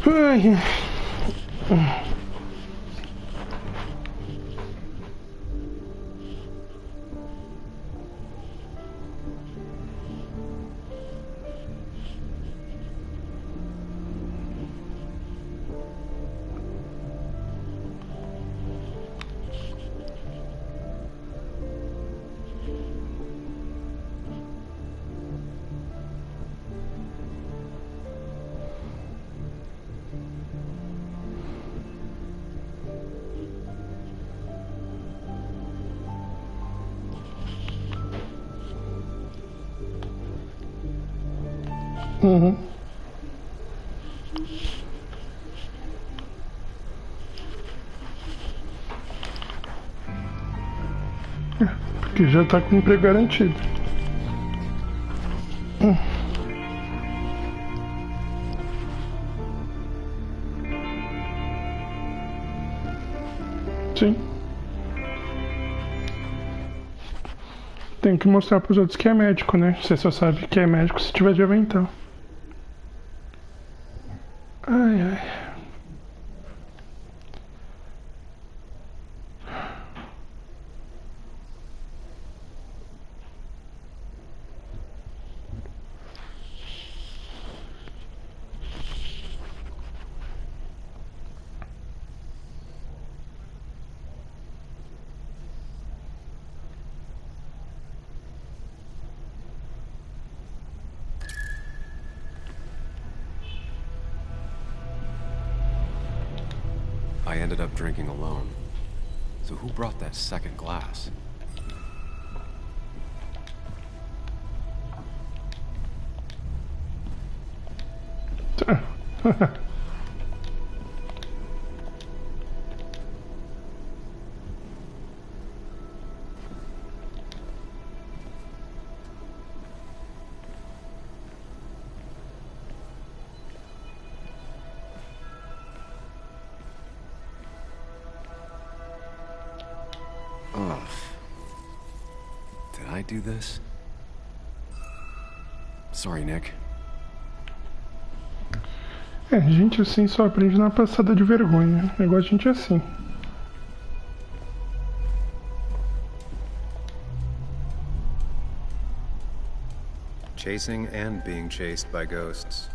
Ai. Uhum. Porque já tá com emprego garantido. Sim. Tem que mostrar pros outros que é médico, né? Você só sabe que é médico se tiver de avental. Ai, ai. I ended up drinking alone. So who brought that second glass? Ugh. Did I do this? Sorry, Nick. É, gente assim só aprende na passada de vergonha. Igual a gente assim. Chasing and being chased by ghosts.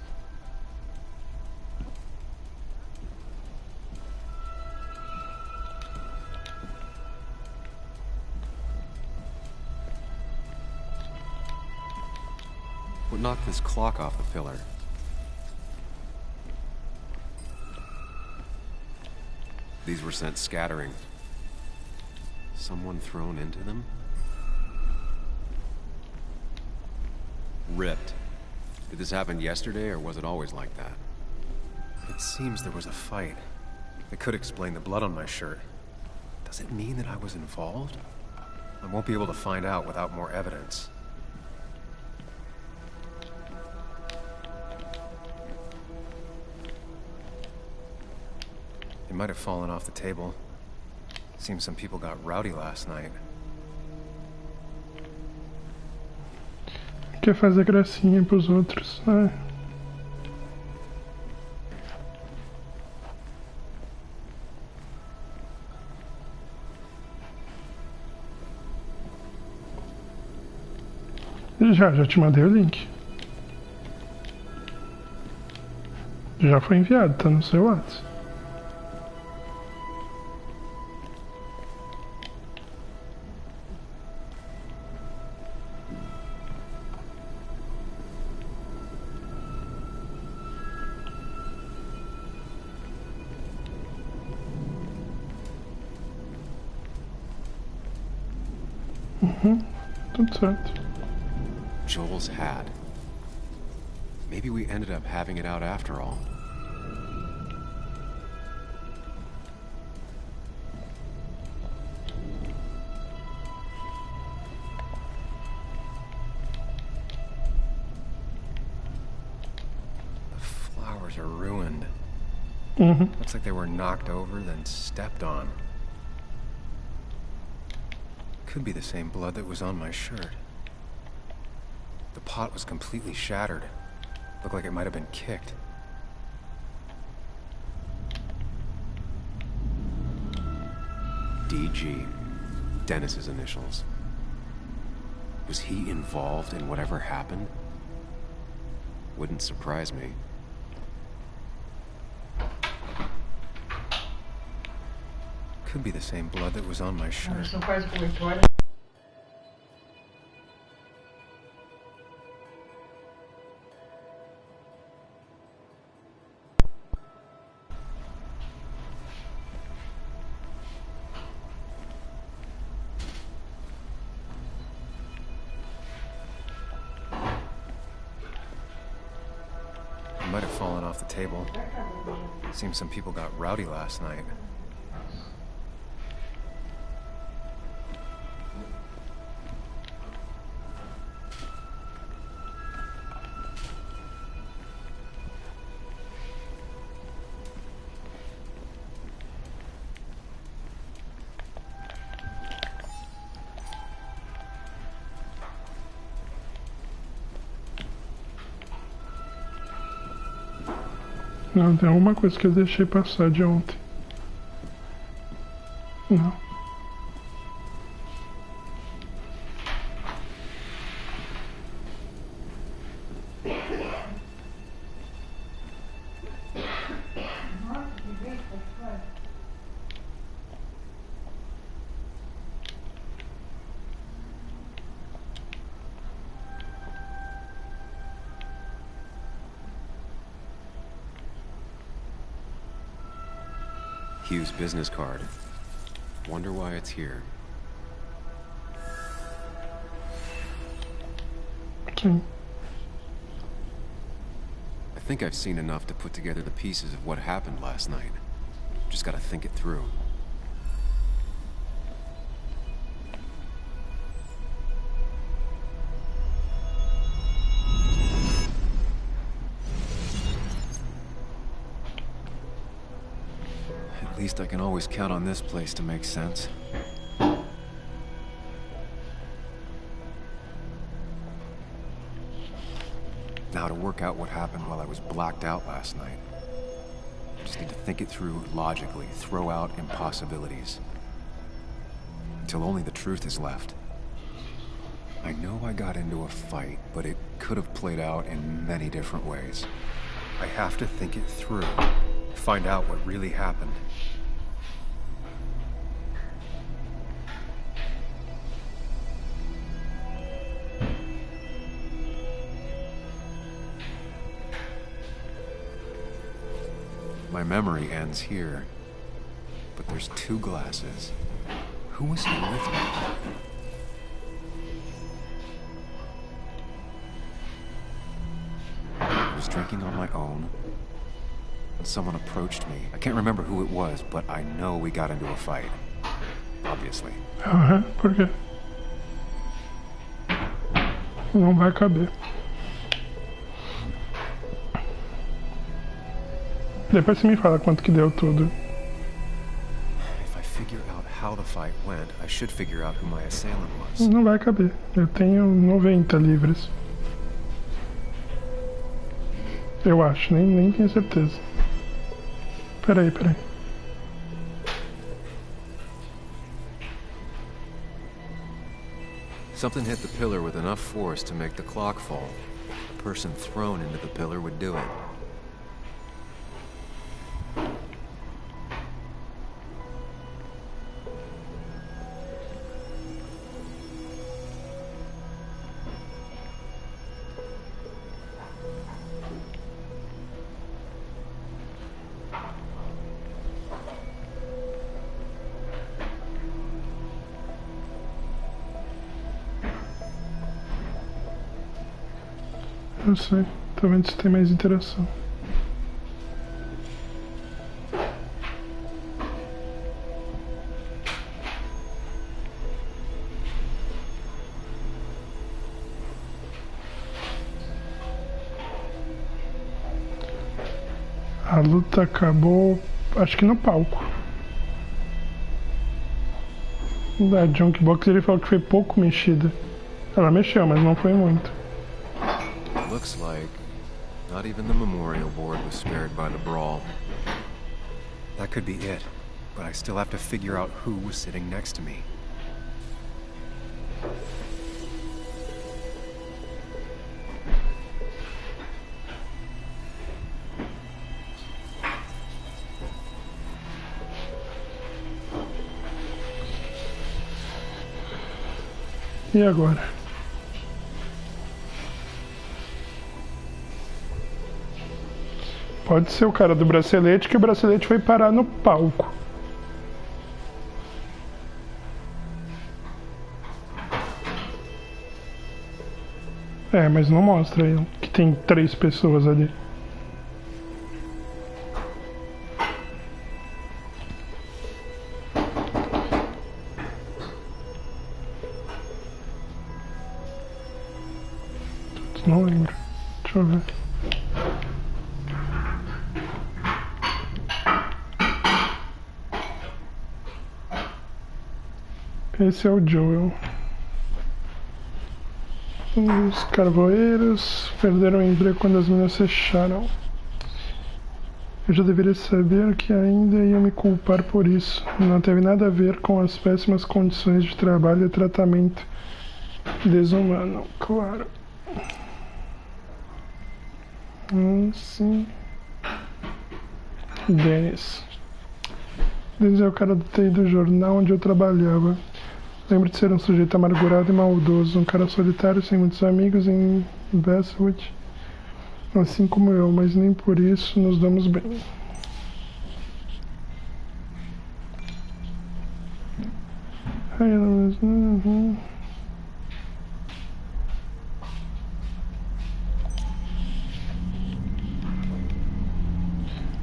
What knocked this clock off the pillar? These were sent scattering. Someone thrown into them? Ripped. Did this happen yesterday, or was it always like that? It seems there was a fight. It could explain the blood on my shirt. Does it mean that I was involved? I won't be able to find out without more evidence. It might have fallen off the table. Seems some people got rowdy last night. Quer fazer gracinha pros outros. Ah. Já te mandei o link. Já foi enviado, tá no seu WhatsApp. Tudo certo. Joel's hat. Maybe we ended up having it out after all. The flowers are ruined. Looks like they were knocked over, then stepped on. Could be the same blood that was on my shirt. The pot was completely shattered. Looked like it might have been kicked. DG. Dennis's initials. Was he involved in whatever happened? Wouldn't surprise me. Could be the same blood that was on my shirt. Might have fallen off the table. Seems some people got rowdy last night. Não, tem alguma coisa que eu deixei passar de ontem. Não. Hugh's business card. Wonder why it's here. Sim. I think I've seen enough to put together the pieces of what happened last night. Just gotta think it through. At least I can always count on this place to make sense. Now to work out what happened while I was blacked out last night. Just need to think it through logically, throw out impossibilities. Until only the truth is left. I know I got into a fight, but it could have played out in many different ways. I have to think it through. Find out what really happened. My memory ends here, but there's two glasses. Who was here with me? I was drinking on my own, and someone approached me. I can't remember who it was, but I know we got into a fight. Obviously. Aham, por quê? Não vai caber. Depois você me fala quanto que deu tudo. If I figure out how the fight went, I should figure out who my assailant was. Não vai caber. Eu tenho 90 livres. Eu acho, nem tenho certeza. Peraí. Something hit the pillar with enough force to make the clock fall. The person thrown into the pillar would do it. Eu sei. Tô vendo se tem mais interação. A luta acabou, acho que no palco. Da Junkbox ele falou que foi pouco mexida. Ela mexeu, mas não foi muito. Looks like not even the memorial board was spared by the brawl. That could be it. but I still have to figure out who was sitting next to me. E agora? Pode ser o cara do bracelete, que o bracelete foi parar no palco. É, mas não mostra aí que tem 3 pessoas ali. Não lembro. Deixa eu ver. Esse é o Joel. Os carvoeiros perderam o emprego quando as minas fecharam. Eu já deveria saber que ainda ia me culpar por isso. Não teve nada a ver com as péssimas condições de trabalho e tratamento desumano, claro. Sim. Dennis. Dennis é o cara do TI do jornal onde eu trabalhava. Lembro de ser um sujeito amargurado e maldoso, um cara solitário sem muitos amigos em Westwood, assim como eu, mas nem por isso nos damos bem.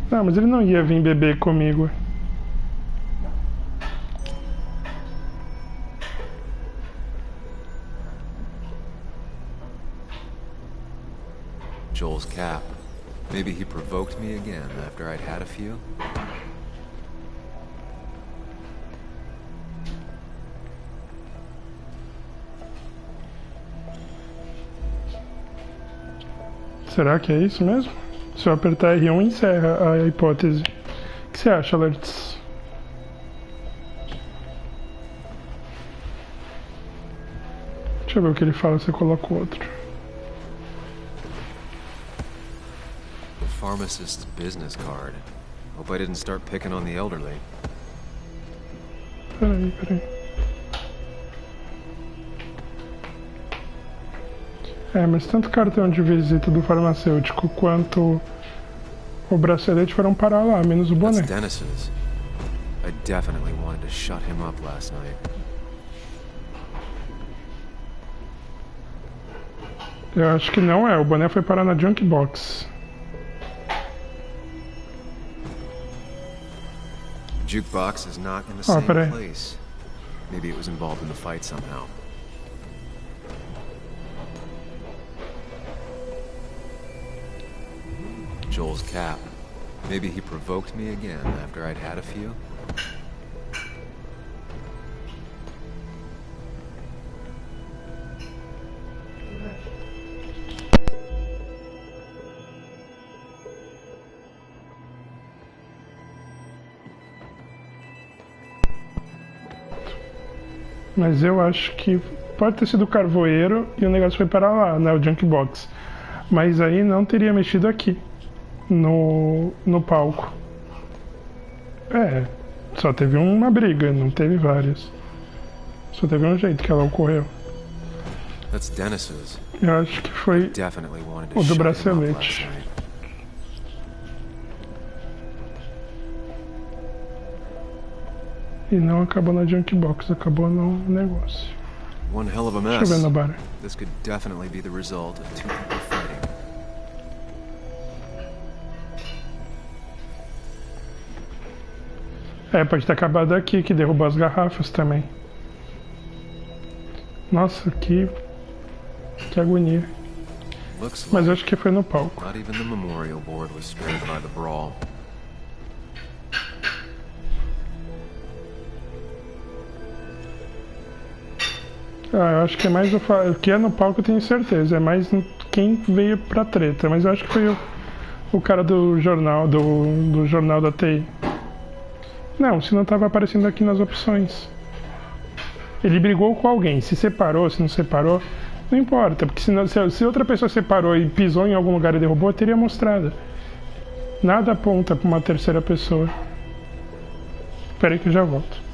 Não, mas ele não ia vir beber comigo. Joel's cap. Maybe he provoked me again after I'd had a few. Será que é isso mesmo? Se eu apertar R1, encerra a hipótese. O que você acha, Lertz? Deixa eu ver o que ele fala se eu coloco outro. The pharmacist's business card. Hope I didn't start picking on the elderly. Peraí. É, mas tanto o cartão de visita do farmacêutico quanto o bracelete foram parar lá, menos o boné. That's Dennis's. I definitely wanted to shut him up last night. Eu acho que não é, o boné foi parar na junk box. The jukebox is not in the same place. Maybe it was involved in the fight somehow. Joel's cap. Maybe he provoked me again after I'd had a few. Mas eu acho que pode ter sido o carvoeiro e o negócio foi parar lá, né, o junk box. Mas aí não teria mexido aqui, no palco. É, só teve uma briga, não teve várias. Só teve um jeito que ela ocorreu. That's Dennis's. Eu acho que foi o do bracelete. E não acabou na junk box, acabou no negócio. One hell of a Deixa eu ver mess. no bar. This could definitely be the result of two people fighting. É, pode ter acabado aqui, que derrubou as garrafas também. Nossa, que agonia. Mas eu acho que foi no palco. Not even the memorial board was spared by the brawl. Ah, eu acho que é mais o que é no palco, eu tenho certeza. É mais quem veio pra treta. Mas eu acho que foi o cara do jornal, do jornal da TI. Não, se não estava aparecendo aqui nas opções. Ele brigou com alguém, se separou, se não separou, não importa, porque se outra pessoa separou e pisou em algum lugar e derrubou, teria mostrado. Nada aponta para uma terceira pessoa. Espera aí que eu já volto.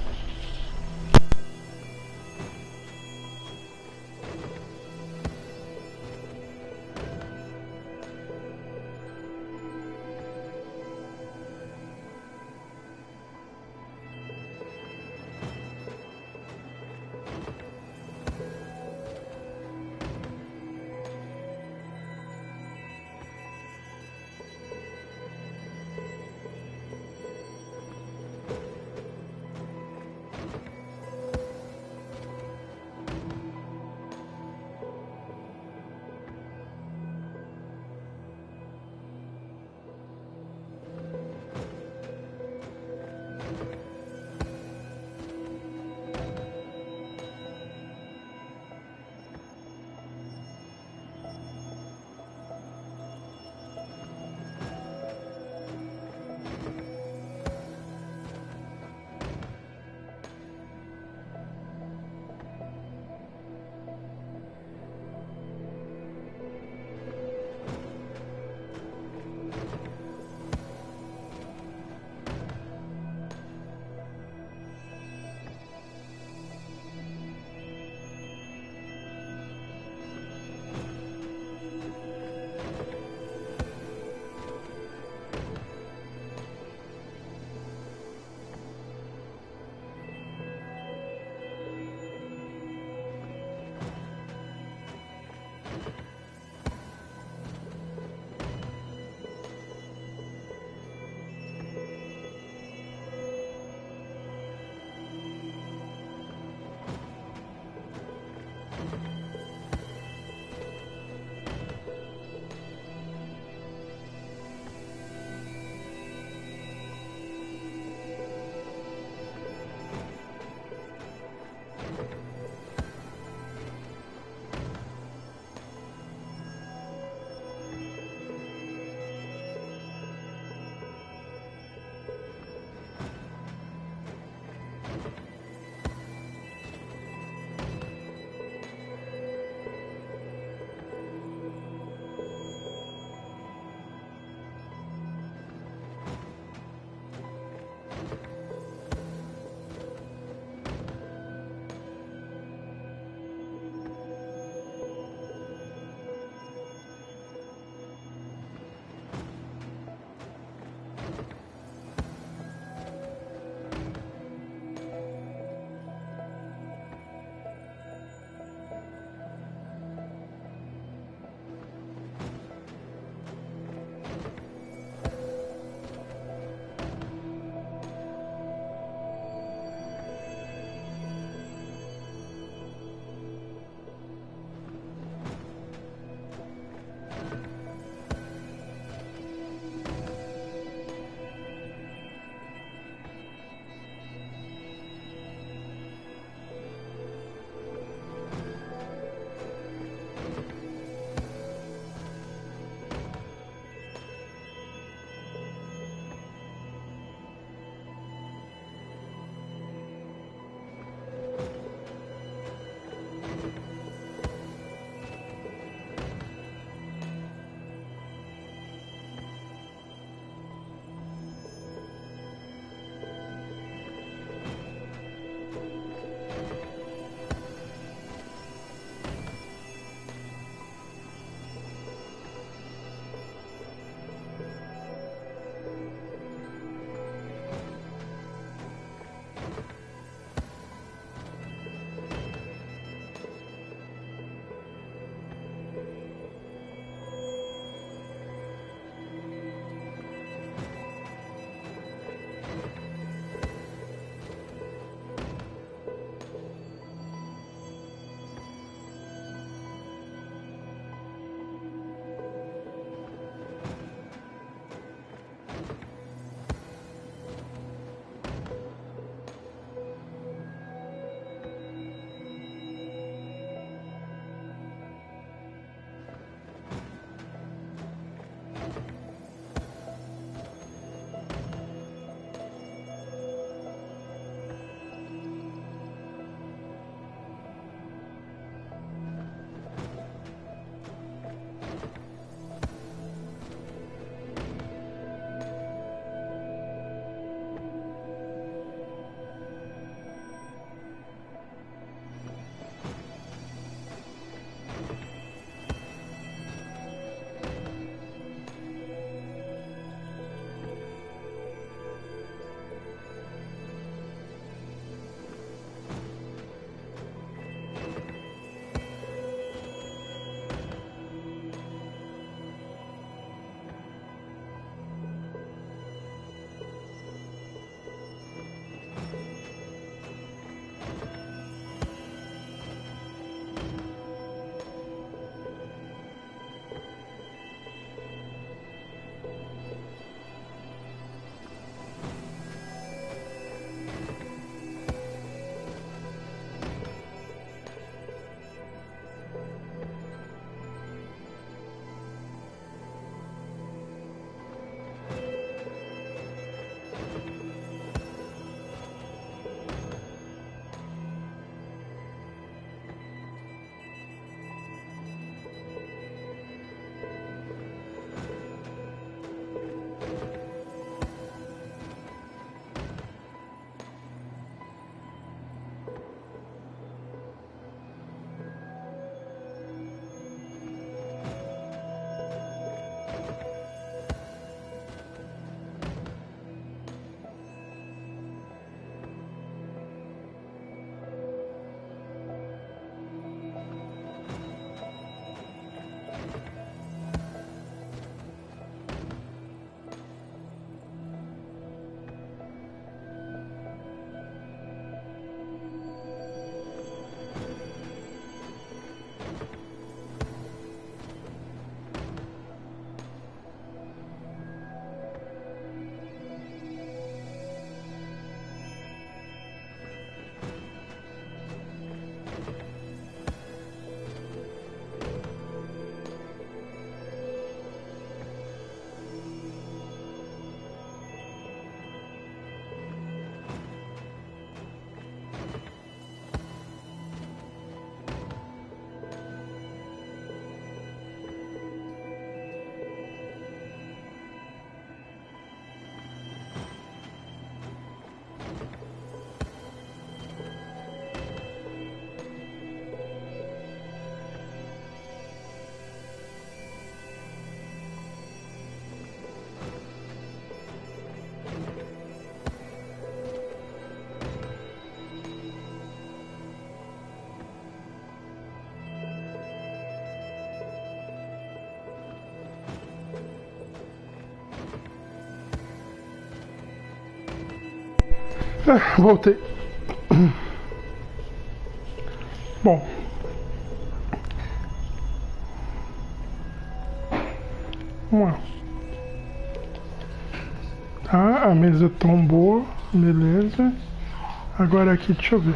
Ah, voltei. Bom. Vamos lá. Tá, a mesa tombou. Beleza. Agora aqui, deixa eu ver.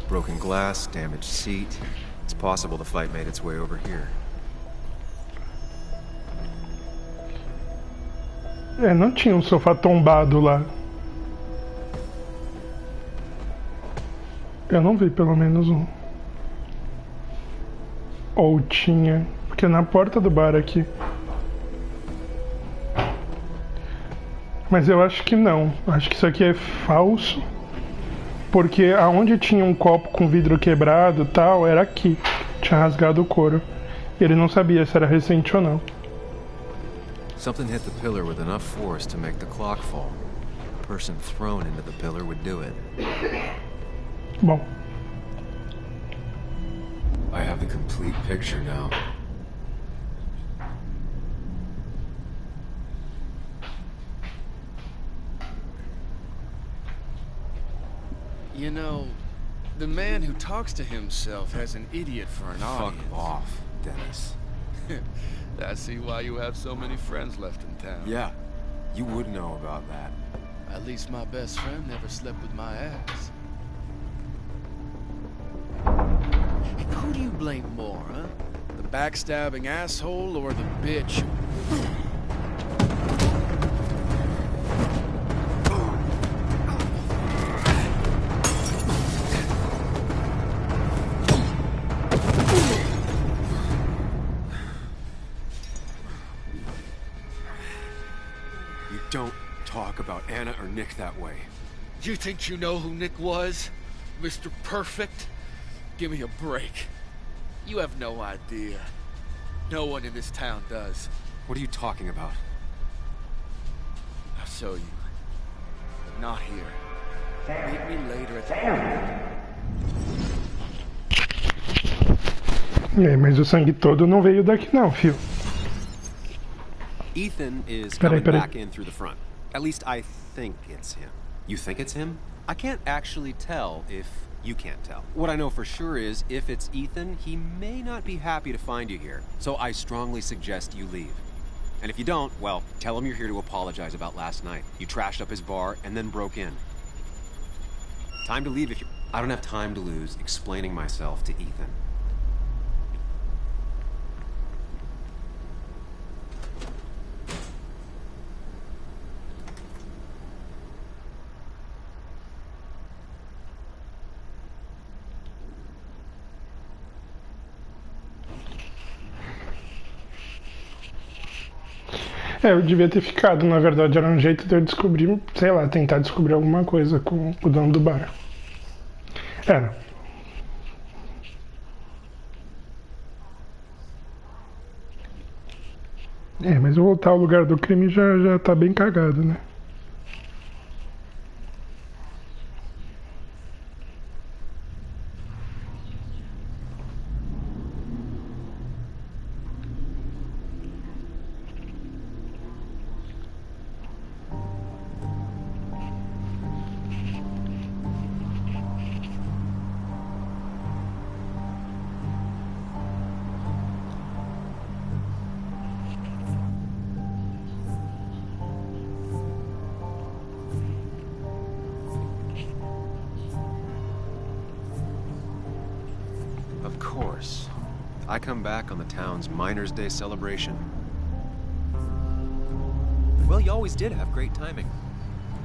Broken glass, damaged seat. It's possible the fight made its way over here. É, não tinha um sofá tombado lá. Eu não vi pelo menos um. Ou tinha. Porque é na porta do bar aqui. Mas eu acho que não. Acho que isso aqui é falso. Porque aonde tinha um copo com vidro quebrado e tal, era aqui. Tinha rasgado o couro. E ele não sabia se era recente ou não. Something hit the pillar with enough force to make the clock fall. A person thrown into the pillar would do it. Bom. I have the complete picture now. You know, the man who talks to himself has an idiot for an audience. Fuck off, Dennis. I see why you have so many friends left in town. Yeah, you would know about that. At least my best friend never slept with my ass. Who do you blame more, huh? The backstabbing asshole or the bitch? Don't talk about Anna or Nick that way. You think you know who Nick was? Mr. Perfect? Give me a break. You have no idea. No one in this town does. What are you talking about? I'll show you. But not here. Meet me later at the... E aí, mas o sangue todo não veio daqui não, fio. Ethan is coming back in through the front. At least I think it's him. You think it's him? I can't actually tell if you can't tell. What I know for sure is, if it's Ethan, he may not be happy to find you here. So I strongly suggest you leave. And if you don't, well, tell him you're here to apologize about last night. You trashed up his bar and then broke in. Time to leave if you... I don't have time to lose explaining myself to Ethan. É, eu devia ter ficado, na verdade, era um jeito de eu descobrir, sei lá, tentar descobrir alguma coisa com o dono do bar. Era. É, mas eu voltar ao lugar do crime já tá bem cagado, né? Of course. I come back on the town's Miners' Day celebration. Well, you always did have great timing.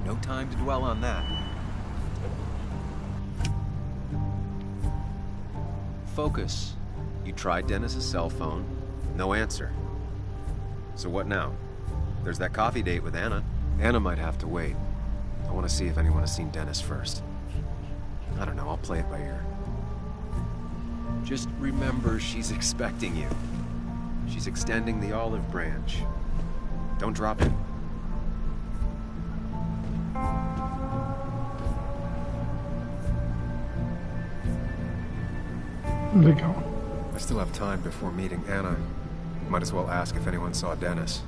No time to dwell on that. Focus. You tried Dennis's cell phone. No answer. So what now? There's that coffee date with Anna. Anna might have to wait. I want to see if anyone has seen Dennis first. I don't know, I'll play it by ear. Just remember she's expecting you. She's extending the olive branch. Don't drop it. Legal. I still have time before meeting Anna. Might as well ask if anyone saw Dennis.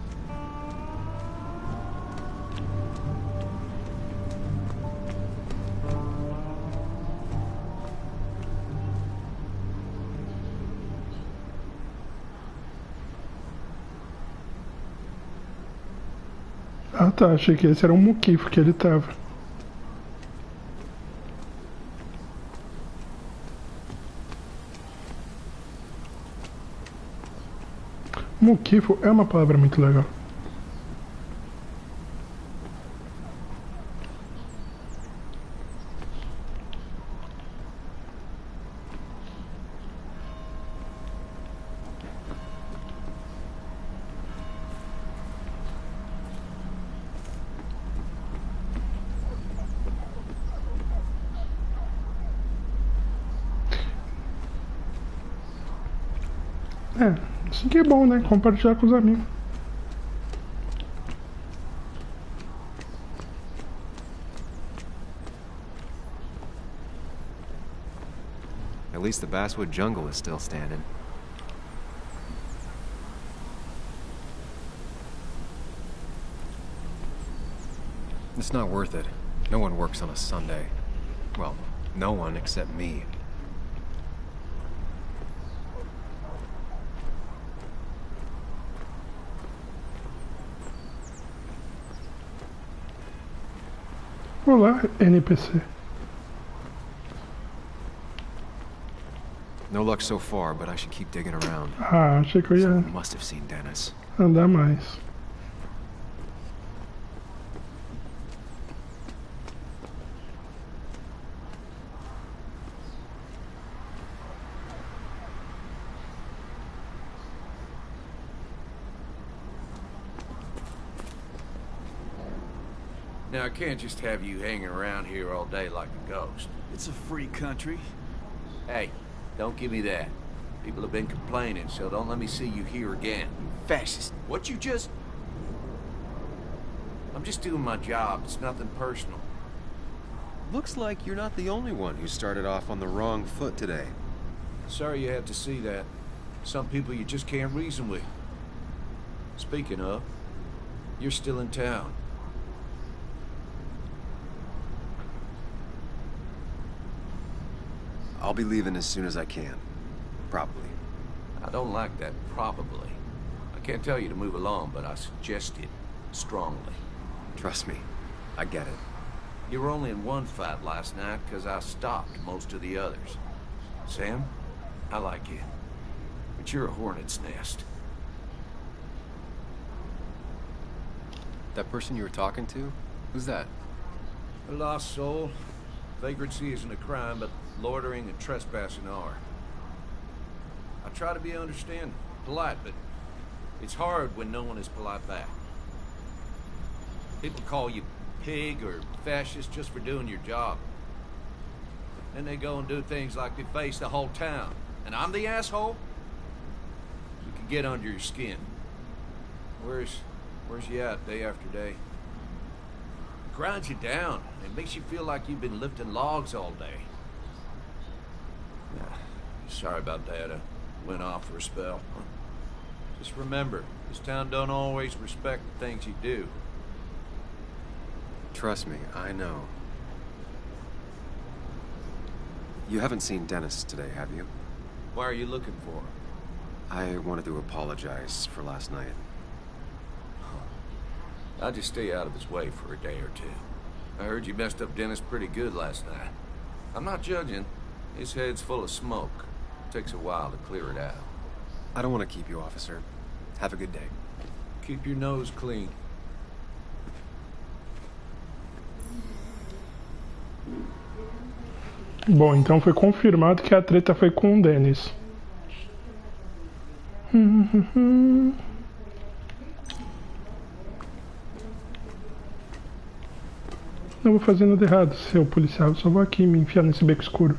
Ah tá, achei que esse era um muquifo que ele tava. Muquifo é uma palavra muito legal. É, assim que é bom, né? Compartilhar com os amigos. At least the basswood jungle is still standing. It's not worth it. No one works on a Sunday. Well, no one except me. Olá, NPC. No luck so far, but I should keep digging around. Ah, achei que eu ia Someone must have seen Dennis. andar mais. Now, I can't just have you hanging around here all day like a ghost. It's a free country. Hey, don't give me that. People have been complaining, so don't let me see you here again. Fascist. What you just... I'm just doing my job. It's nothing personal. Looks like you're not the only one who started off on the wrong foot today. Sorry you had to see that. Some people you just can't reason with. Speaking of, you're still in town. I'll be leaving as soon as I can. Probably. I don't like that probably. I can't tell you to move along, but I suggest it strongly. Trust me, I get it. You were only in one fight last night because I stopped most of the others. Sam, I like you, but you're a hornet's nest. That person you were talking to? Who's that? A lost soul. Vagrancy isn't a crime, but loitering and trespassing are. I try to be understanding, polite, but it's hard when no one is polite back. People call you pig or fascist just for doing your job. Then they go and do things like they face the whole town. And I'm the asshole? You can get under your skin. Where's you at day after day? It grinds you down. It makes you feel like you've been lifting logs all day. Sorry about that. I went off for a spell. Just remember, this town don't always respect the things you do. Trust me, I know. You haven't seen Dennis today, have you? Why are you looking for him? I wanted to apologize for last night. I'll just stay out of his way for a day or two. I heard you messed up Dennis pretty good last night. I'm not judging. His head's full of smoke. Takes a while to clear it out. I don't want to keep you, officer. Have a good day. Keep your nose clean. Bom, então foi confirmado que a treta foi com o Dennis. Não vou fazer nada errado, seu policial. Eu só vou aqui me enfiar nesse beco escuro.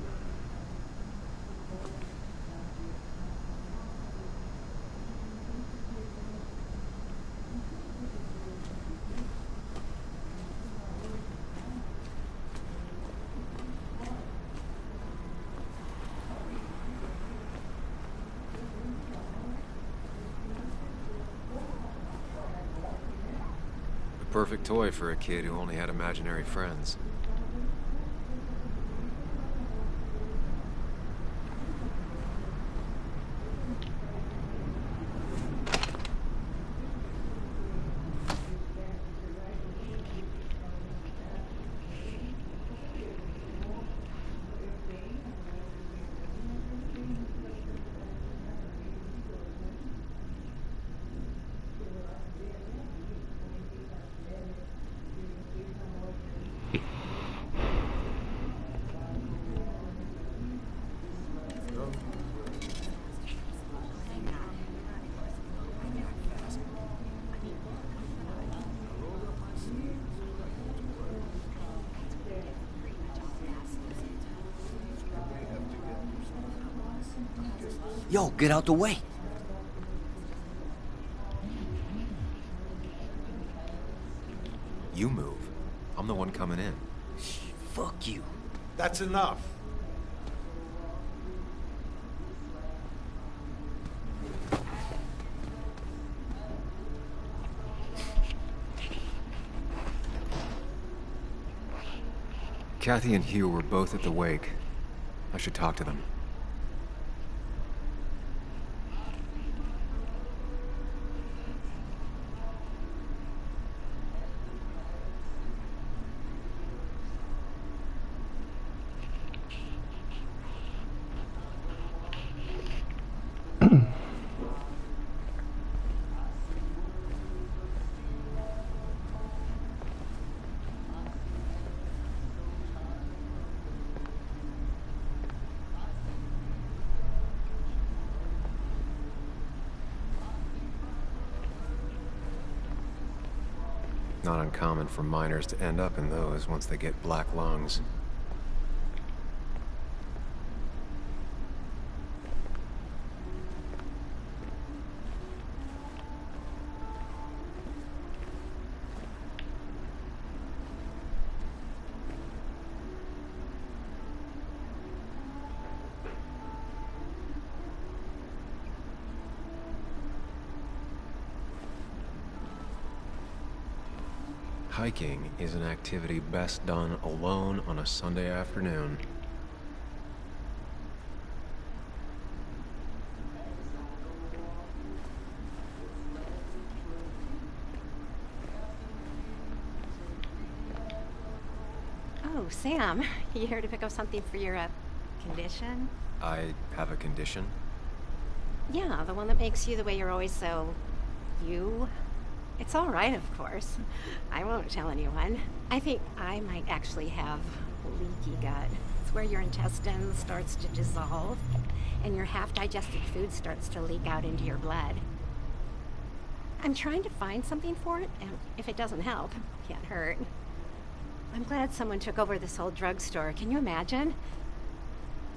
perfect toy for a kid who only had imaginary friends. Yo, get out the way. You move. I'm the one coming in. Fuck you. That's enough. Kathy and Hugh were both at the wake. I should talk to them. Not uncommon for miners to end up in those once they get black lungs. Hiking is an activity best done alone on a Sunday afternoon. Oh, Sam, you here to pick up something for your, condition? I have a condition. Yeah, the one that makes you the way you're always so... you? It's all right, of course. I won't tell anyone. I think I might actually have leaky gut. It's where your intestine starts to dissolve, and your half-digested food starts to leak out into your blood. I'm trying to find something for it, and if it doesn't help, it can't hurt. I'm glad someone took over this old drugstore. Can you imagine?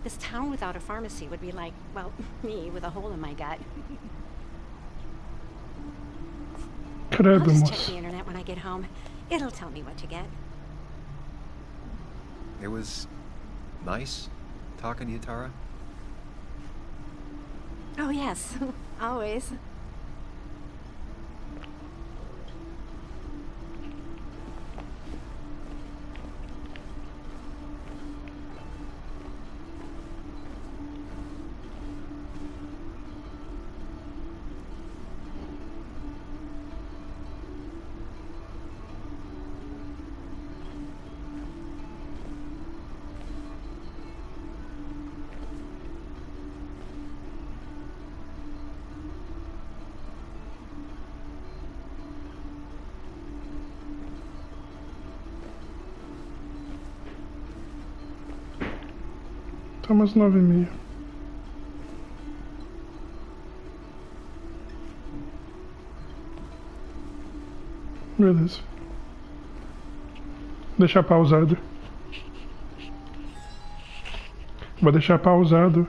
This town without a pharmacy would be like, well, me with a hole in my gut. I'll just check the internet when I get home. It'll tell me what to get. It was nice talking to you, Tara. Oh, yes. Always. Tá umas 9h30. Beleza. Deixar pausado. Vou deixar pausado.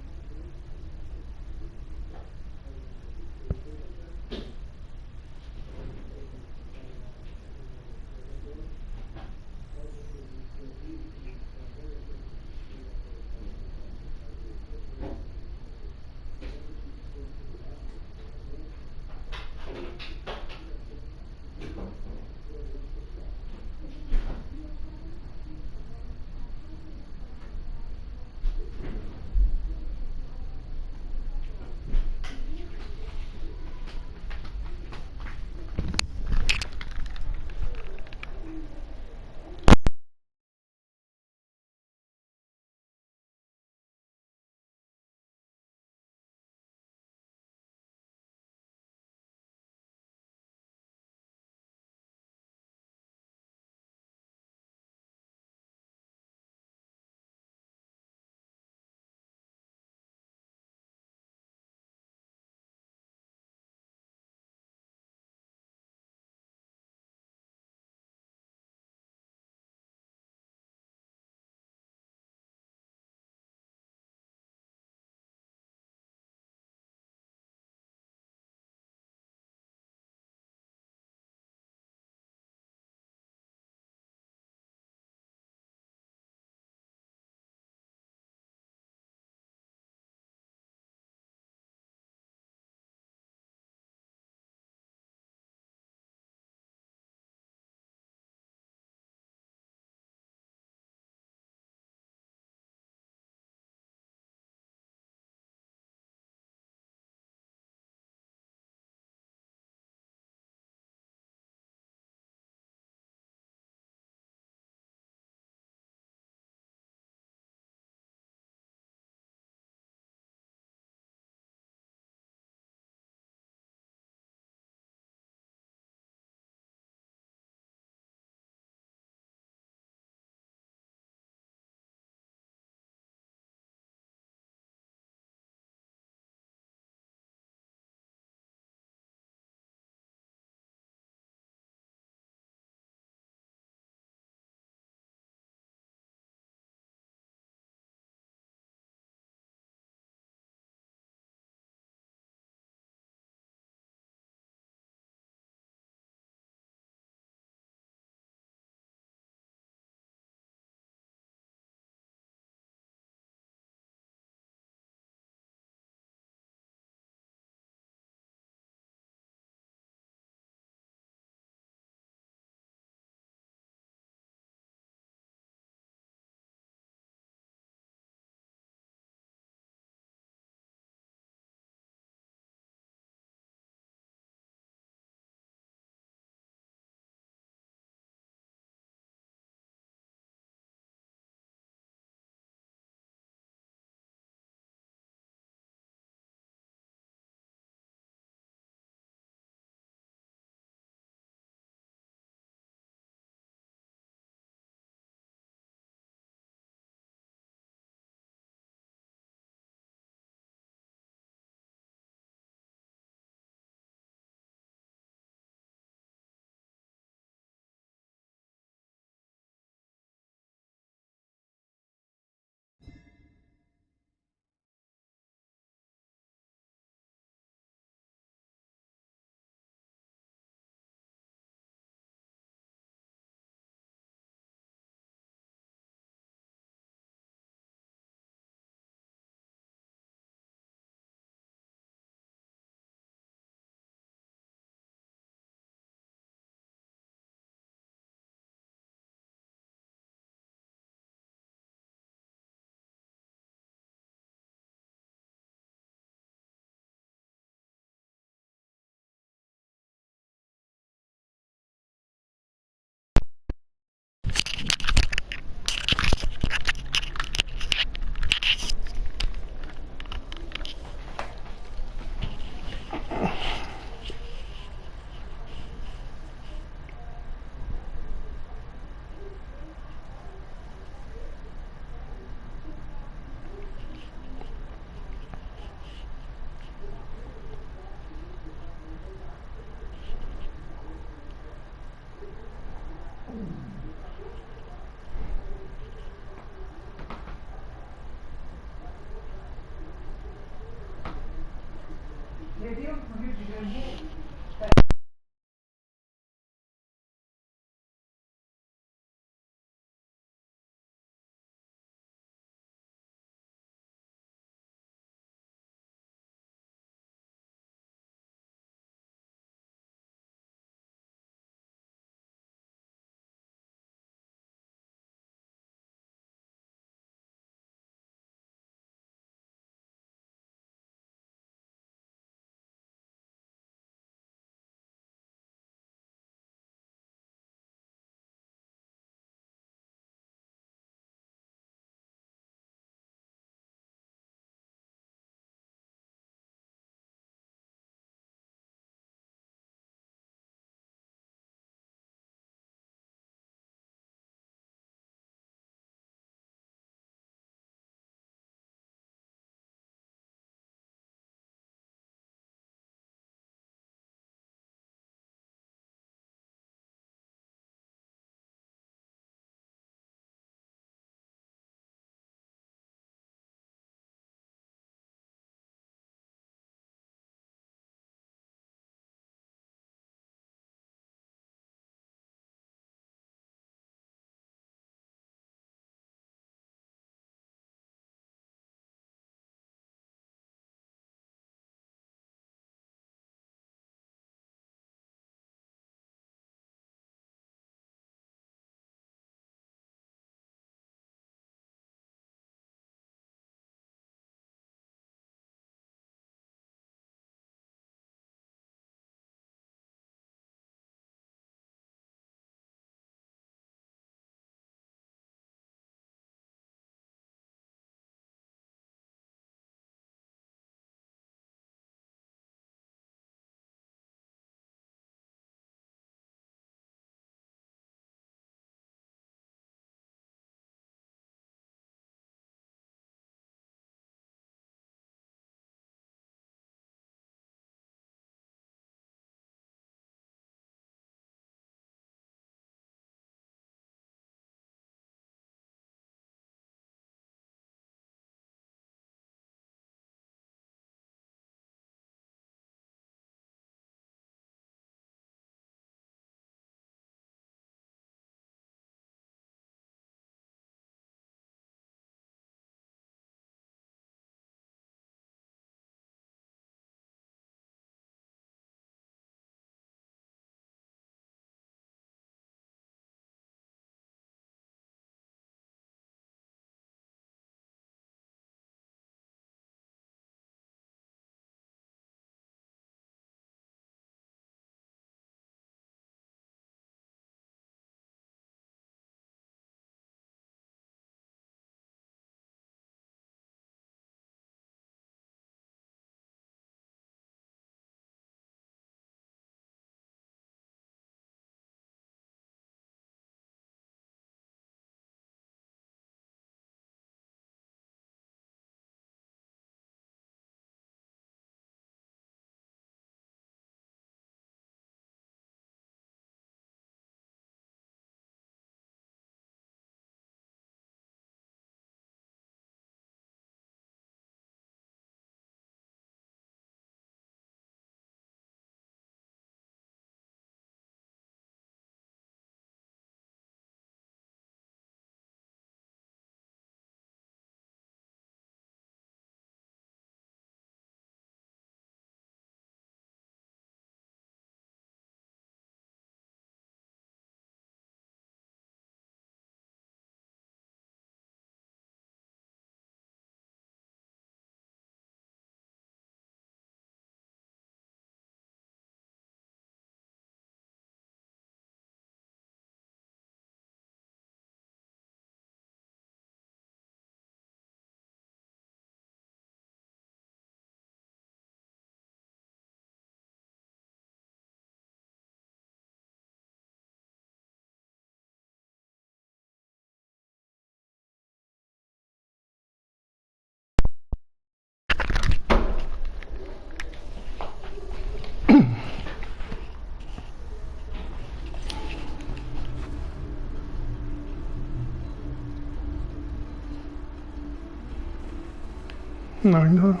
Não, ainda não.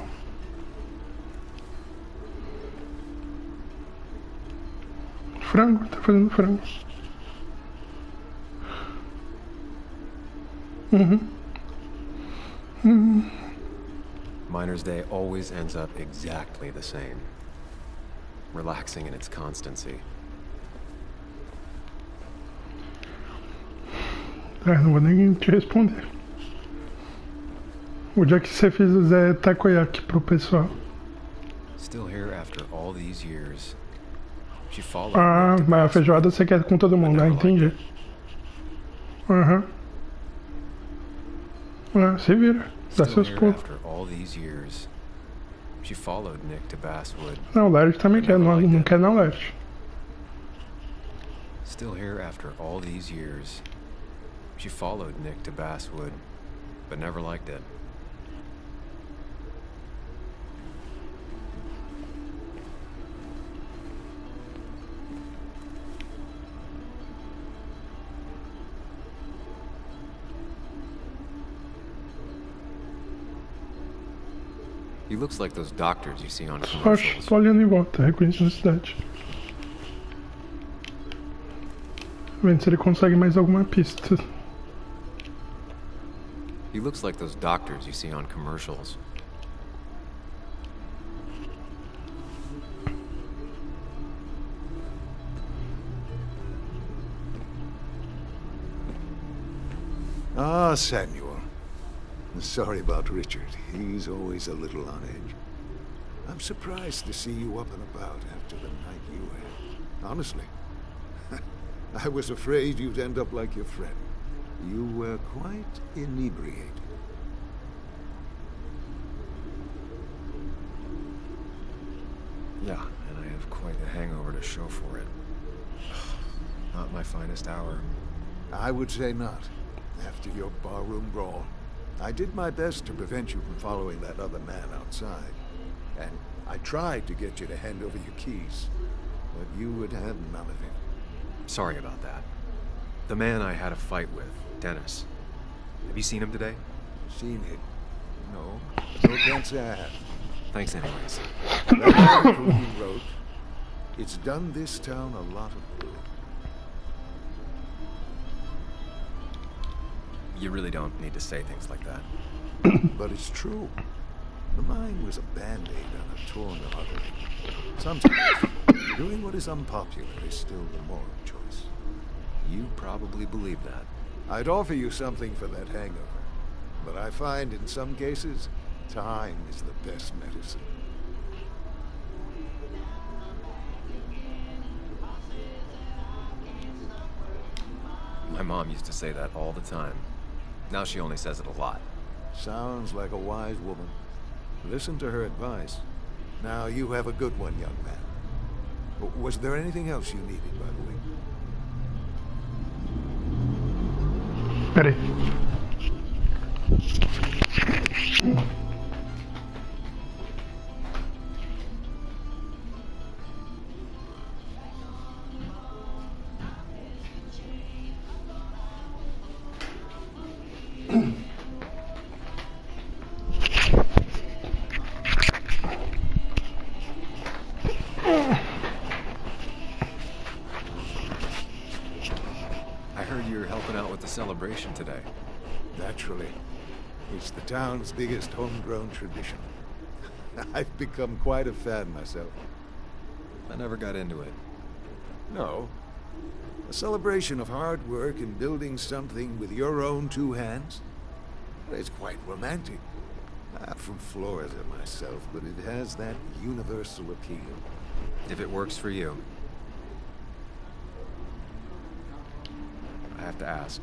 Frango, tá fazendo frango. Miner's Day always ends up exactly the same. Relaxing in its constancy. Não vou nem te responder. O dia que você fizer takoyaki pro pessoal. Still here after all these years. She followed Ah, Nick to mas a Basswood, feijoada você quer com todo mundo, né? Entendi. Aham. Ah, se vira. Dá Still seus here pulos. after all these years. She followed Nick to Basswood. Não, o Laird também quer. Não, não quer não, Laird. Still here after all these years. She followed Nick to Basswood, but never liked it. He looks like those doctors you see on Só commercials. tô olhando em volta, reconhecendo a cidade. Vendo se ele consegue mais alguma pista. He looks like those doctors you see on commercials. Ah, Samuel. Sorry about Richard. He's always a little on edge. I'm surprised to see you up and about after the night you had. Honestly. I was afraid you'd end up like your friend. You were quite inebriated. Yeah, and I have quite the hangover to show for it. Not my finest hour. I would say not. After your barroom brawl. I did my best to prevent you from following that other man outside. And I tried to get you to hand over your keys. But you would have none of it. Sorry about that. The man I had a fight with, Dennis. Have you seen him today? Seen him? No. No can't say I have. Thanks anyways. That article you wrote, it's done this town a lot of good. You really don't need to say things like that. But it's true. The mine was a band-aid on a torn artery. Sometimes, doing what is unpopular is still the moral choice. You probably believe that. I'd offer you something for that hangover. But I find in some cases, time is the best medicine. My mom used to say that all the time. Now she only says it a lot. Sounds like a wise woman. Listen to her advice. Now you have a good one, young man. Was there anything else you needed, by the way? Peraí. I heard you're helping out with the celebration today. Naturally. It's the town's biggest homegrown tradition. I've become quite a fan myself. I never got into it. No. A celebration of hard work and building something with your own two hands? It's quite romantic. I'm from Florida myself, but it has that universal appeal. If it works for you. I have to ask,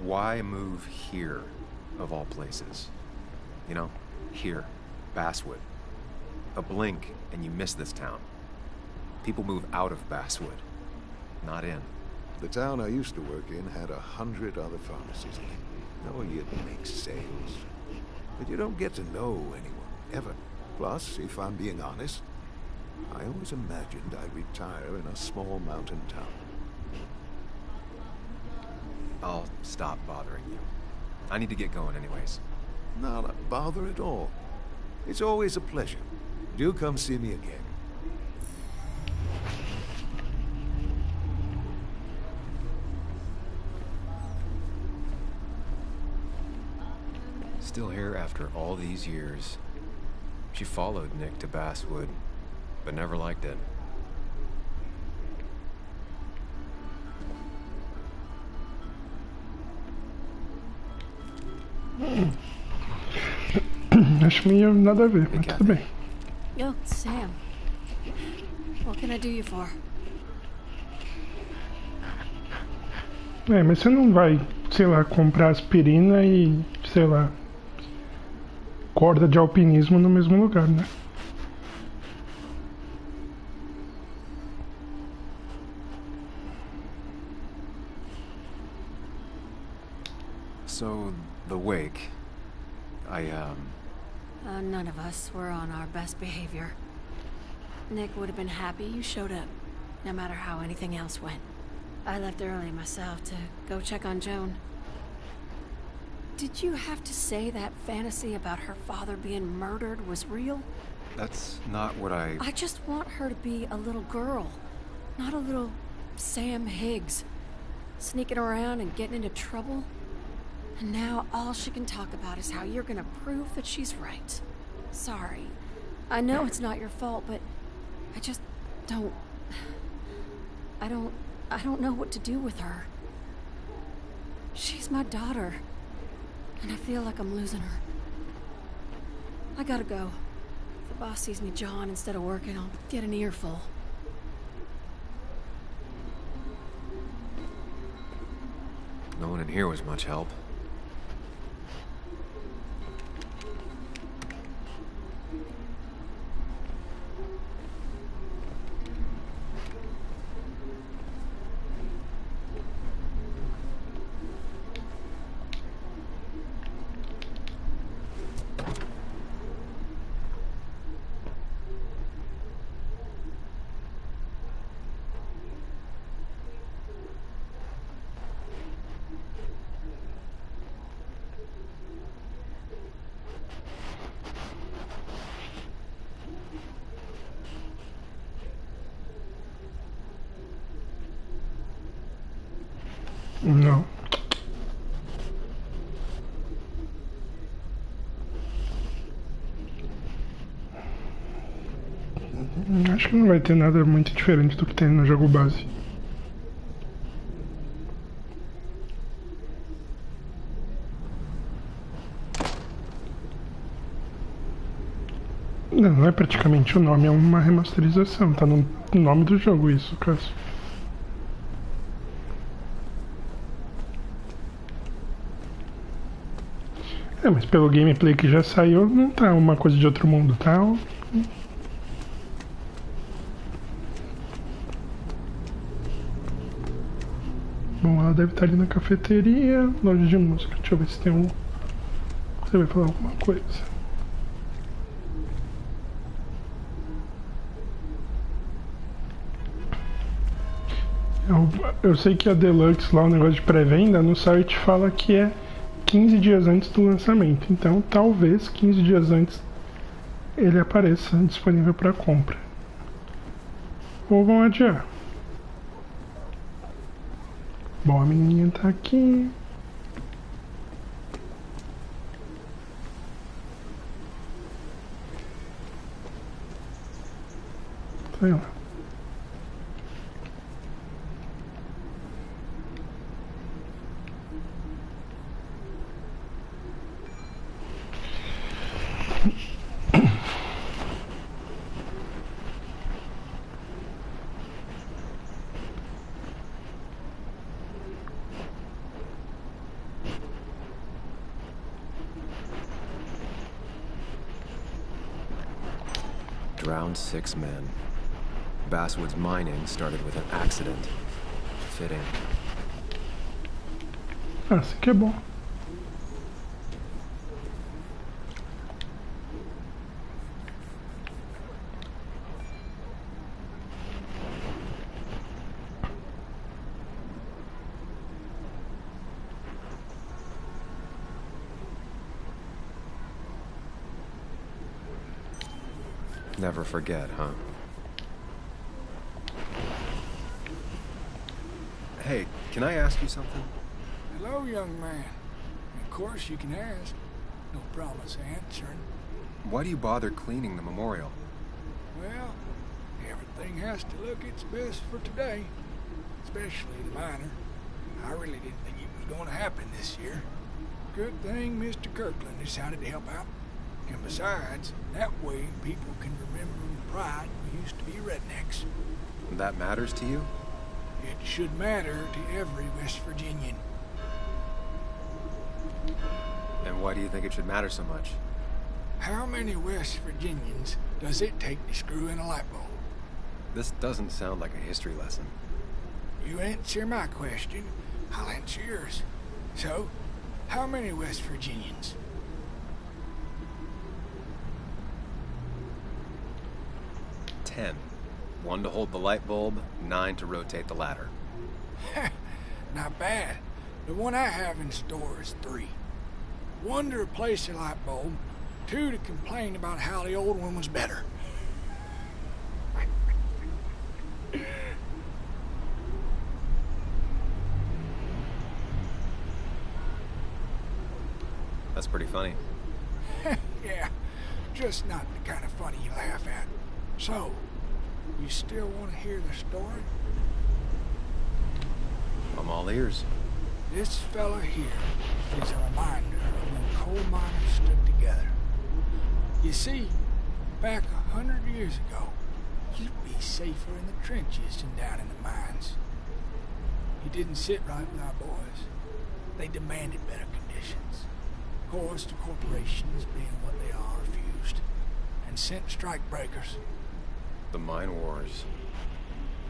why move here, of all places? You know, here, Basswood. A blink and you miss this town. People move out of Basswood, not in. The town I used to work in had 100 other pharmacies in it. No, you'd make sales. But you don't get to know anyone, ever. Plus, if I'm being honest, I always imagined I'd retire in a small mountain town. I'll stop bothering you. I need to get going anyways. Not a bother at all. It's always a pleasure. Do come see me again. Still here after all these years. She followed Nick to Basswood, but never liked it. Acho meio nada a ver, mas tudo bem. Yo, Sam. What can I do you for? É, mas você não vai, sei lá, comprar aspirina e, sei lá, corda de alpinismo no mesmo lugar, né? So, the wake. None of us were on our best behavior. Nick would have been happy you showed up, no matter how anything else went. I left early myself to go check on Joan. Did you have to say that fantasy about her father being murdered was real? That's not what I just want her to be a little girl, not a little Sam Higgs, sneaking around and getting into trouble. And now all she can talk about is how you're gonna prove that she's right. Sorry. I know it's not your fault, but I just don't... I don't know what to do with her. She's my daughter, and I feel like I'm losing her. I gotta go. If the boss sees me jawing instead of working, I'll get an earful. No one in here was much help. Não. Acho que não vai ter nada muito diferente do que tem no jogo base. Não é praticamente o nome, é uma remasterização. Tá no nome do jogo isso, caso. É, mas pelo gameplay que já saiu, não tá uma coisa de outro mundo, tá? Bom, ela deve estar ali na cafeteria, loja de música. Deixa eu ver se tem um... Você vai falar alguma coisa. Eu sei que a Deluxe, lá o negócio de pré-venda, no site fala que é 15 dias antes do lançamento. Então, talvez 15 dias antes ele apareça disponível para compra. Ou vão adiar. Bom, a menininha tá aqui. Sei lá. Drowned 6 men. Basswood's mining started with an accident. Fitting. Ah, isso aqui é bom. Never forget, huh? Hey, can I ask you something? Hello, young man. Of course you can ask. No promise answering. Why do you bother cleaning the memorial? Well, everything has to look its best for today. Especially the miner. I really didn't think it was going to happen this year. Good thing Mr. Kirkland decided to help out. And besides, that way people can remember with pride we used to be rednecks. That matters to you? It should matter to every West Virginian. And why do you think it should matter so much? How many West Virginians does it take to screw in a light bulb? This doesn't sound like a history lesson. You answer my question, I'll answer yours. So, how many West Virginians? 10. 1 to hold the light bulb, 9 to rotate the ladder. Not bad. The one I have in store is 3. 1 to replace the light bulb, 2 to complain about how the old one was better. That's pretty funny. Yeah, just not the kind of funny you laugh at. So, you still want to hear the story? I'm all ears. This fella here is a reminder of when coal miners stood together. You see, back 100 years ago, you'd be safer in the trenches than down in the mines. He didn't sit right with our boys. They demanded better conditions. Of course, the corporations, being what they are, refused and sent strike breakers. The mine wars.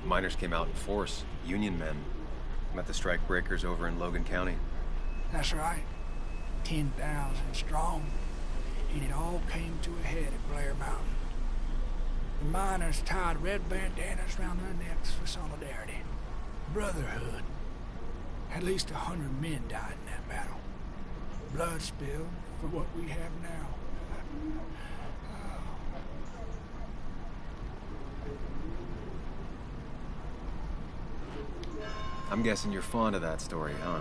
Miners came out in force. Union men. Met the strike breakers over in Logan County. That's right. 10,000 strong. And it all came to a head at Blair Mountain. The miners tied red bandanas around their necks for solidarity. Brotherhood. At least 100 men died in that battle. Blood spilled for what we have now. I'm guessing you're fond of that story, huh?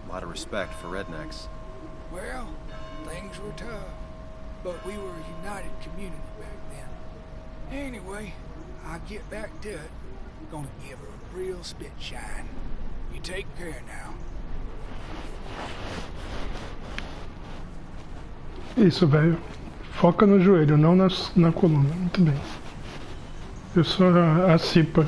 A lot of respect for rednecks. Well, things were tough, but we were a united community back then. Anyway, I'll get back to it. Gonna give her a real spit shine. You take care now. Isso, velho. Foca no joelho, não na coluna. Muito bem. Eu sou a Cipa.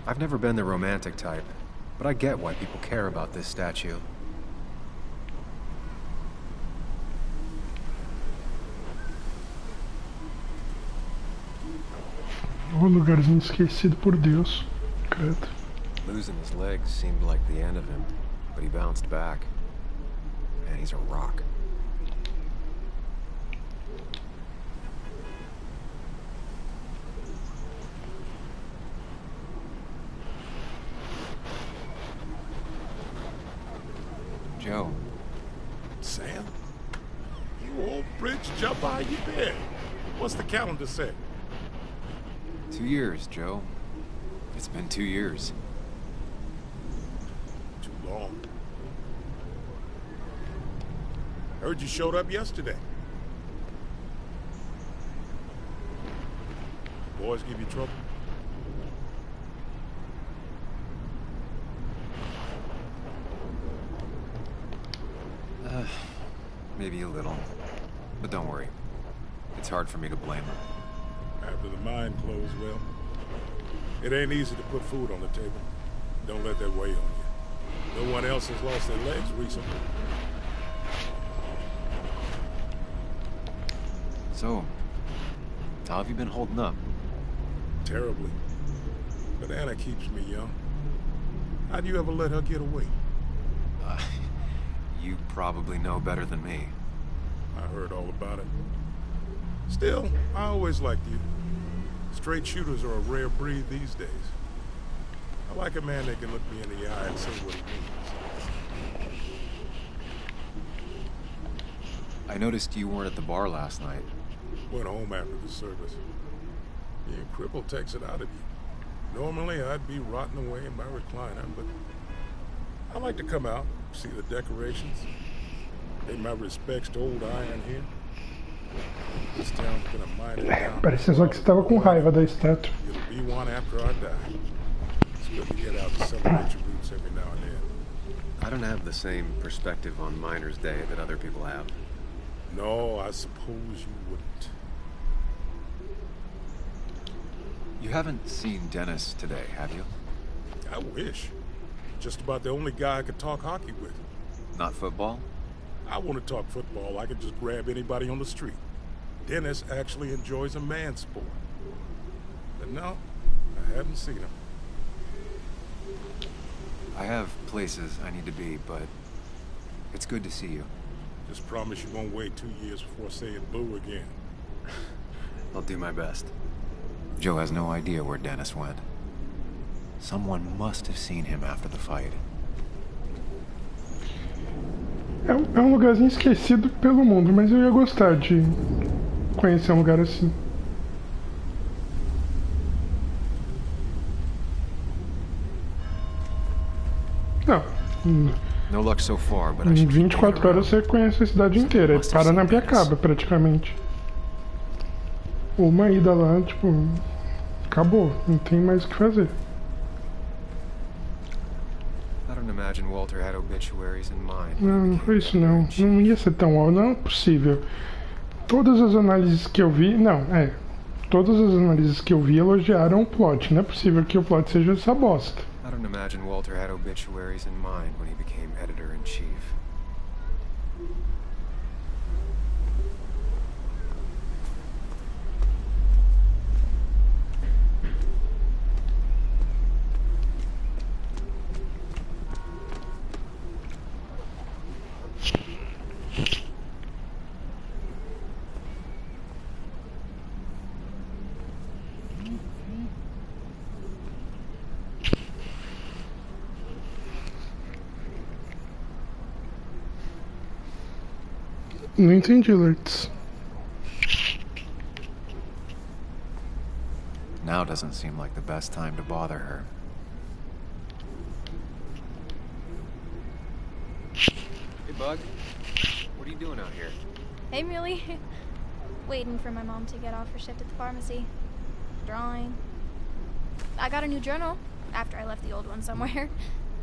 I've never been the romantic type, but I get why people care about this statue. O lugarzinho esquecido por Deus. Credo. Losing his legs seemed like the end of him, but he bounced back. Man, he's a rock. Joe. Sam? You old bridge jumper, how you been? What's the calendar say? 2 years, Joe. It's been 2 years. Too long. Heard you showed up yesterday. Boys give you trouble? Maybe a little. But don't worry. It's hard for me to blame them. After the mine closed, well, it ain't easy to put food on the table. Don't let that weigh on you. No one else has lost their legs recently. So, how have you been holding up? Terribly. But Anna keeps me young. How'd you ever let her get away? You probably know better than me. I heard all about it. Still, I always liked you. Straight shooters are a rare breed these days. I like a man that can look me in the eye and say what he means. I noticed you weren't at the bar last night. Went home after the service. Being crippled takes it out of you. Normally, I'd be rotting away in my recliner, but I like to come out, see the decorations. Pay my respects to old Iron here. This town's been a mighty town. Parecia só que você tava com raiva da estátua. It'll be one after I die. It's good to get out and celebrate your roots every now and then. I don't have the same perspective on Miners' Day that other people have. No, I suppose you wouldn't. You haven't seen Dennis today, have you? I wish. Just about the only guy I could talk hockey with. Not football? I want to talk football. I could just grab anybody on the street. Dennis actually enjoys a man sport. But no, I haven't seen him. I have places I need to be, but it's good to see you. Just promise you won't wait 2 years before saying boo again. I'll do my best. Joe has no idea where Dennis went. Someone must have seen him after the fight. É um lugarzinho esquecido pelo mundo, mas eu ia gostar de conhecer um lugar assim. Não. No luck so far, but I Em should keep 24 horas você conhece a cidade inteira. É Paranapiacaba, praticamente. Uma ida lá, tipo, acabou. Não tem mais o que fazer. I don't imagine Walter had obituaries in mind. Não foi isso não. Não ia ser tão óbvio. Não é possível. Todas as análises que eu vi... Todas as análises que eu vi elogiaram o plot. Não é possível que o plot seja essa bosta. I don't imagine Walter had obituaries in mind when he became editor-in-chief. Não entendi, Lurtz. Now doesn't seem like the best time to bother her. Hey, Bug. What are you doing out here? Hey, Muley. Waiting for my mom to get off her shift at the pharmacy. Drawing. I got a new journal after I left the old one somewhere.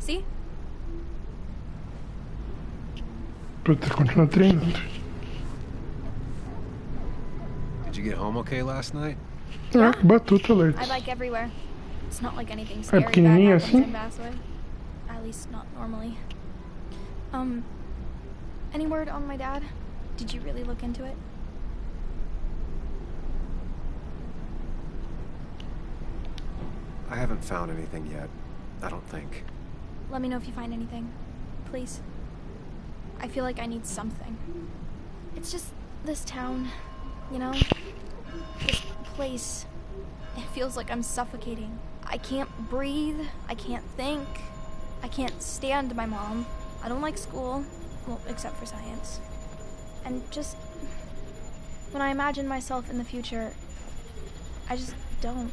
See? Puta, continua treinando. Did you get home okay last night? Ah, que batuta, Lurtz. I like everywhere. It's not like anything scary bad pequenininha happens assim? in Basswood. At least not normally. Any word on my dad? Did you really look into it? I haven't found anything yet. I don't think. Let me know if you find anything. Please. I feel like I need something. It's just this town, you know? This place. It feels like I'm suffocating. I can't breathe. I can't think. I can't stand my mom. I don't like school. Well, except for science. And just... when I imagine myself in the future, I just don't...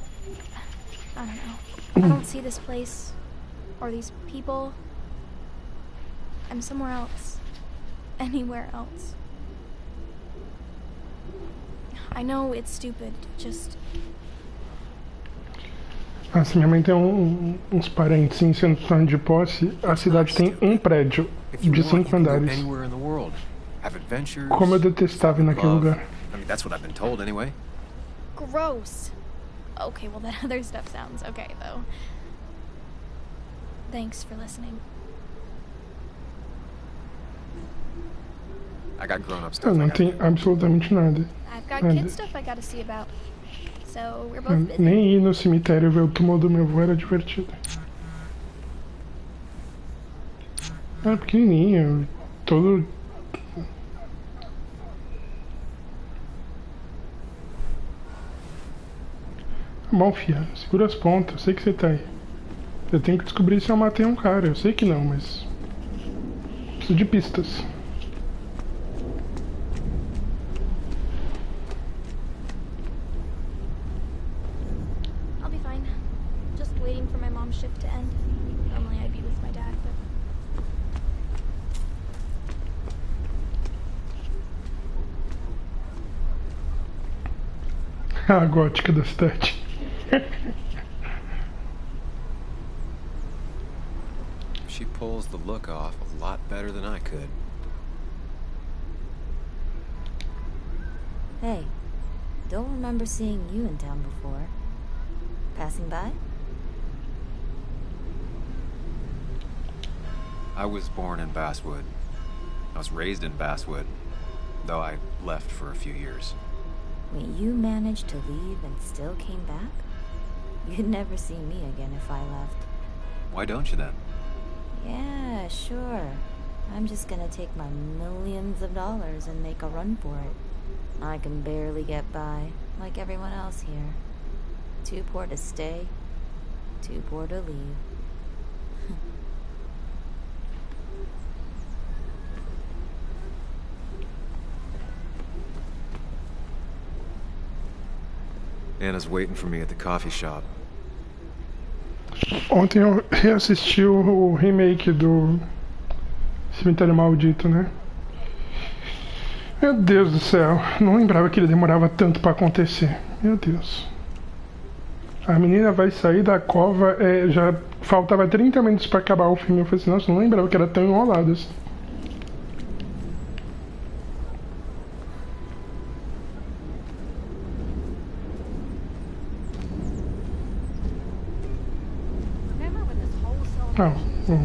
I don't know. I don't see this place. Or these people. I'm somewhere else. Anywhere else. I know it's stupid, just... Se minha mãe tem uns parentes em centro de posse, a cidade tem um prédio de 5 andares. Como eu detestava ir naquele lugar. I mean, that's what I've been told anyway. Gross. Okay, well that other stuff sounds okay, though. Thanks for listening. I got grown-up Eu stuff. não tenho absolutamente nada. I've got kid stuff I gotta see about. So we're both busy. Nem ir no cemitério ver o túmulo do meu avô era divertido. É pequenininho, todo... Bom, fia, segura as pontas, eu sei que você tá aí. Eu tenho que descobrir se eu matei um cara, eu sei que não, mas... Preciso de pistas. I'll be fine. Just waiting for my mom's shift to end. Normally I'd be with my dad, but... A gótica da cidade. She pulls the look off a lot better than I could. Hey, don't remember seeing you in town before. Passing by? I was born in Basswood. I was raised in Basswood, though I left for a few years. Wait, you managed to leave and still came back? You'd never see me again if I left. Why don't you then? Yeah, sure. I'm just gonna take my millions of dollars and make a run for it. I can barely get by, like everyone else here. Too poor to stay, too poor to leave. Anna's waiting for me at the coffee shop. Ontem eu reassisti o remake do Cemitério Maldito, né? Meu Deus do céu, não lembrava que ele demorava tanto pra acontecer. Meu Deus. A menina vai sair da cova, já faltava 30 minutos pra acabar o filme. Eu falei assim, nossa, não lembrava que era tão enrolado assim. Não,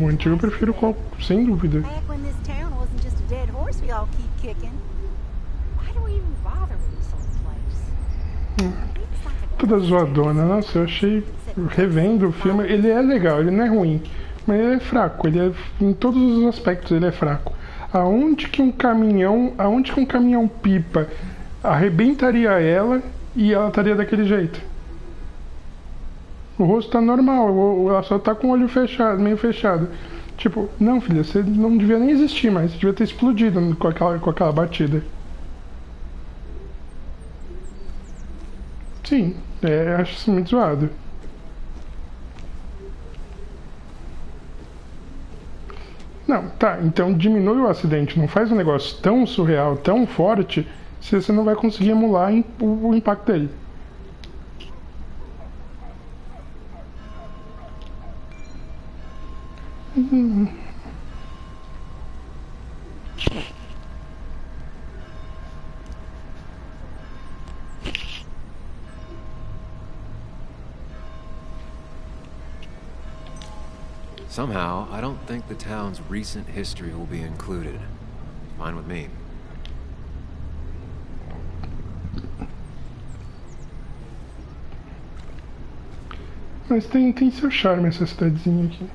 o antigo eu prefiro sem dúvida. Back when this town wasn't just a dead horse we all keep kicking. Why do we even bother with this old place? Toda zoadona, nossa, eu achei, revendo o filme, ele é legal, ele não é ruim, mas ele é fraco, ele é, em todos os aspectos ele é fraco. Aonde que um caminhão pipa arrebentaria ela e ela estaria daquele jeito? O rosto tá normal, ela só tá com o olho fechado, meio fechado. Tipo, não, filha, você não devia nem existir mais, você devia ter explodido com aquela batida. Sim, acho isso muito zoado. Não, tá, então diminui o acidente, não faz um negócio tão surreal, tão forte, se você não vai conseguir emular o impacto dele. Somehow, I don't think the town's recent history will be included. Fine with me. Mas tem seu charme essa cidadezinha aqui.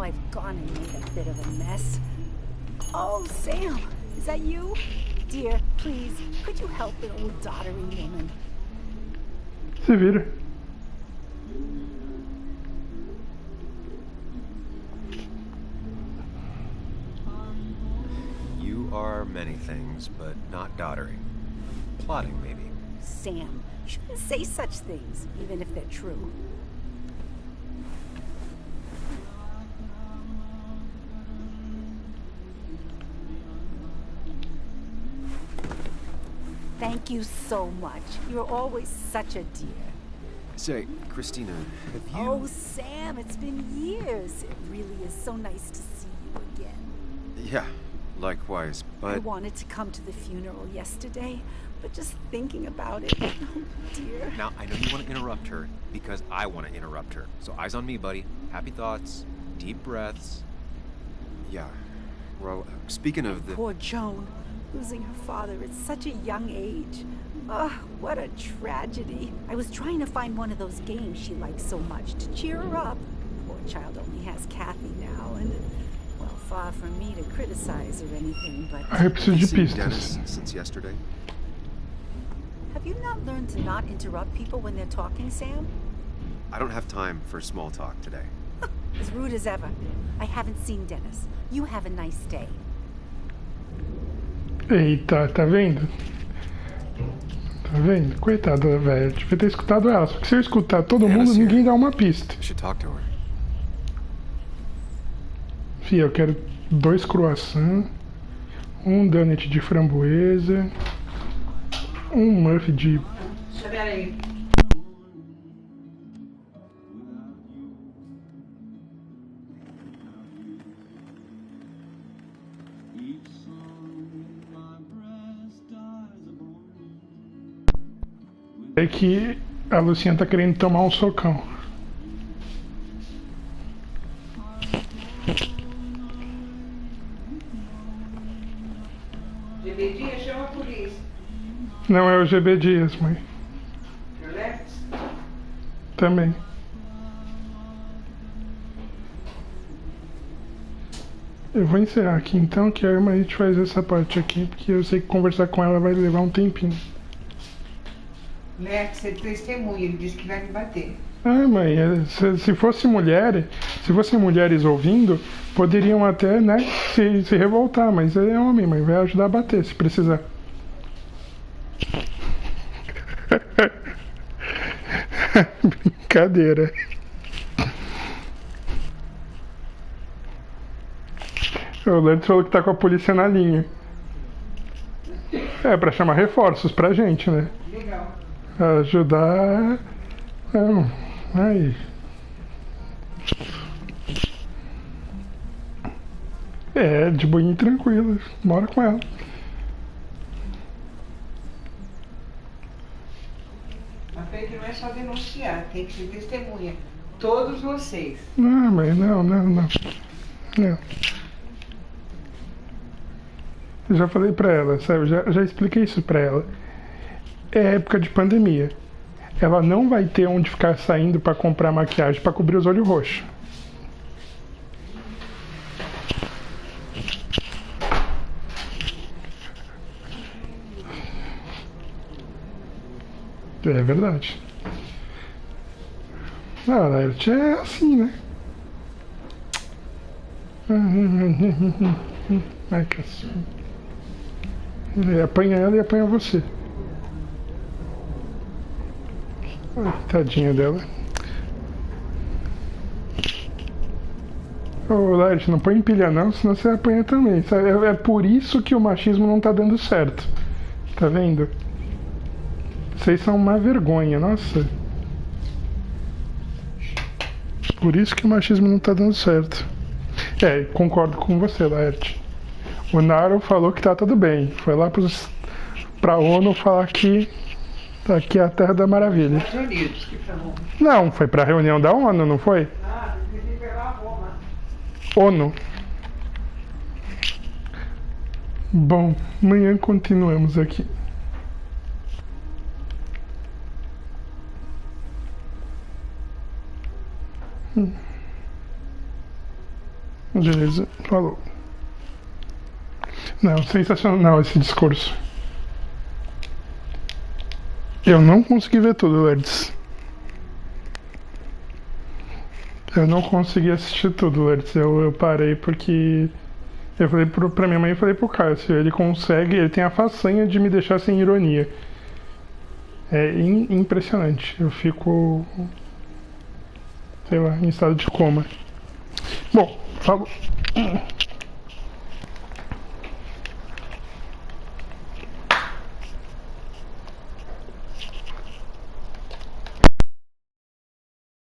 I've gone and made a bit of a mess. Oh, Sam, is that you? Dear, please, could you help an old doddering woman? Se vira. You are many things, but not doddering. Plotting, maybe. Sam, you shouldn't say such things, even if they're true. Thank you so much. You're always such a dear. Say, Christina, have you... Oh, Sam, it's been years. It really is so nice to see you again. Yeah, likewise, but... I wanted to come to the funeral yesterday, but just thinking about it, oh dear. Now, I know you want to interrupt her, because I want to interrupt her. So eyes on me, buddy. Happy thoughts, deep breaths. Yeah, well, speaking of the... Poor Joan, losing her father at such a young age. Oh, what a tragedy. I was trying to find one of those games she likes so much to cheer her up. Poor child only has Kathy now, and, well, far from me to criticize or anything, but... Eu preciso de pistas. Dennis since yesterday? Have you not learned to not interrupt people when they're talking, Sam? I don't have time for small talk today. As rude as ever. I haven't seen Dennis. You have a nice day. Eita, tá vendo? Tá vendo? Coitada da velha. Devia ter escutado ela. Só que se eu escutar todo mundo, ninguém dá uma pista. Fih, eu quero 2 croissants, um donut de framboesa, um muffin de... Espera aí. É que a Lucinha tá querendo tomar um socão. GB Dias, chama a polícia. Não é o GB Dias, mãe. Também. Eu vou encerrar aqui então, que a gente faz essa parte aqui, porque eu sei que conversar com ela vai levar um tempinho. Lex, é testemunha, ele disse que vai me bater. Ah, mãe, se fossem mulheres ouvindo, poderiam até, né, se revoltar, mas é homem, mãe, vai ajudar a bater se precisar. Brincadeira. O Lantz falou que tá com a polícia na linha. É, pra chamar reforços pra gente, né? Legal. Ajudar... Aí. É, de boinha e tranquila. Mora com ela. A feita não é só denunciar, tem que ser testemunha. Todos vocês. Não, mãe, não. Não. Eu já falei pra ela, sabe? Já expliquei isso pra ela. É época de pandemia. Ela não vai ter onde ficar saindo pra comprar maquiagem pra cobrir os olhos roxos. É verdade. Ah, Laerte é assim, né? Ai, cacete. Apanha ela e apanha você. Ai, tadinha dela. Ô, Laerte, não põe em pilha não, senão você apanha também. É por isso que o machismo não tá dando certo. Tá vendo? Vocês são uma vergonha, nossa. Por isso que o machismo não tá dando certo. É, concordo com você, Laerte. O Naro falou que tá tudo bem. Foi lá pra ONU falar que aqui é a Terra da Maravilha. Estados Unidos que falou. Não, foi pra reunião da ONU, não foi? Ah, devia liberar Roma. ONU. Bom, amanhã continuamos aqui. Beleza, falou. Não, sensacional esse discurso. Eu não consegui ver tudo, Lertz. Eu não consegui assistir tudo, Lertz. Eu parei porque... Eu falei pra minha mãe e falei pro Cássio. Ele consegue, ele tem a façanha de me deixar sem ironia. É impressionante. Eu fico... sei lá, em estado de coma. Bom, falou.